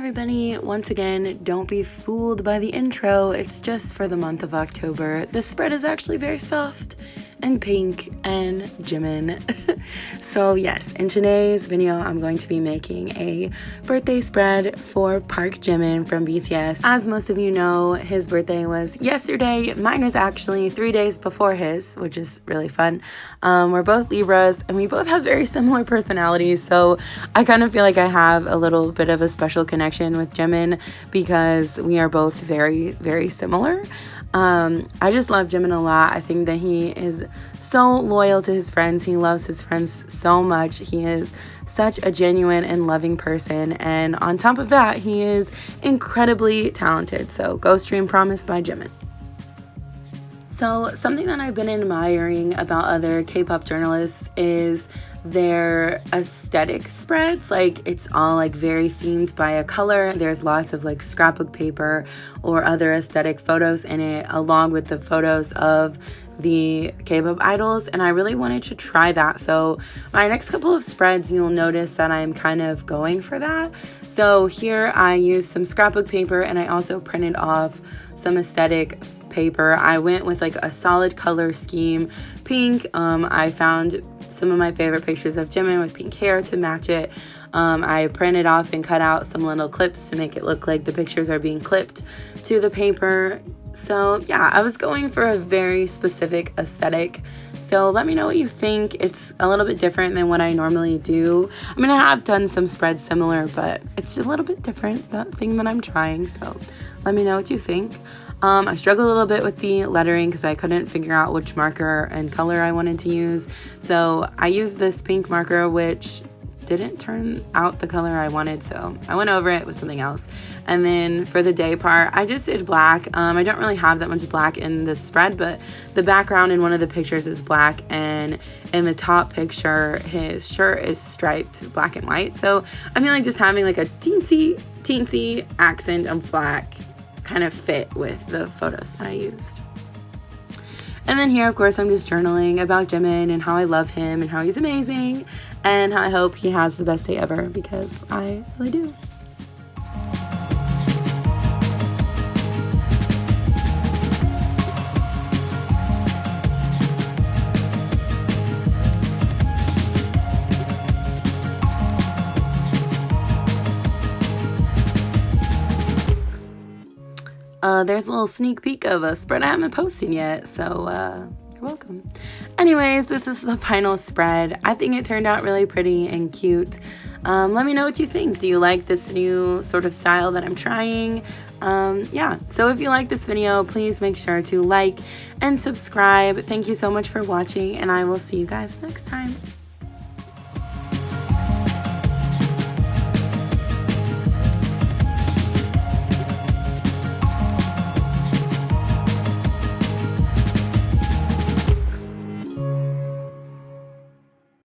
everybody, once again, don't be fooled by the intro. It's just for the month of October. This spread is actually very soft and pink and jimin. So yes, in today's video, I'm going to be making a birthday spread for Park Jimin from BTS. As most of you know, his birthday was yesterday. Mine was actually 3 days before his, which is really fun. We're both Libras and we both have very similar personalities, so I kind of feel like I have a little bit of a special connection with Jimin because we are both very, very similar. I just love Jimin a lot. I think that he is so loyal to his friends. He loves his friends so much. He is such a genuine and loving person. And on top of that, he is incredibly talented. So go stream Promise by Jimin. So something that I've been admiring about other K-pop journalists is their aesthetic spreads. Like, it's all like very themed by a color. There's lots of like scrapbook paper or other aesthetic photos in it, along with the photos of the K-pop idols, and I really wanted to try that. So my next couple of spreads, you'll notice that I'm kind of going for that. So here I used some scrapbook paper and I also printed off some aesthetic paper. I went with like a solid color scheme, pink. I found some of my favorite pictures of Jimin with pink hair to match it. I printed off and cut out some little clips to make it look like the pictures are being clipped to the paper. So yeah, I was going for a very specific aesthetic. So let me know what you think. It's a little bit different than what I normally do. I mean, I have done some spreads similar, but it's a little bit different, that thing that I'm trying. So let me know what you think. I struggled a little bit with the lettering because I couldn't figure out which marker and color I wanted to use. So I used this pink marker, which didn't turn out the color I wanted, so I went over it with something else. And then for the day part, I just did black. I don't really have that much black in this spread, but the background in one of the pictures is black, and in the top picture his shirt is striped black and white. So I feel like just having like a teensy accent of black kind of fit with the photos that I used. And then here, of course, I'm just journaling about Jimin and how I love him and how he's amazing and how I hope he has the best day ever, because I really do. There's a little sneak peek of a spread I haven't posted yet, so you're welcome. Anyways, this is the final spread. I think it turned out really pretty and cute. Let me know what you think. Do you like this new sort of style that I'm trying? Yeah, so if you like this video, please make sure to like and subscribe. Thank you so much for watching, and I will see you guys next time.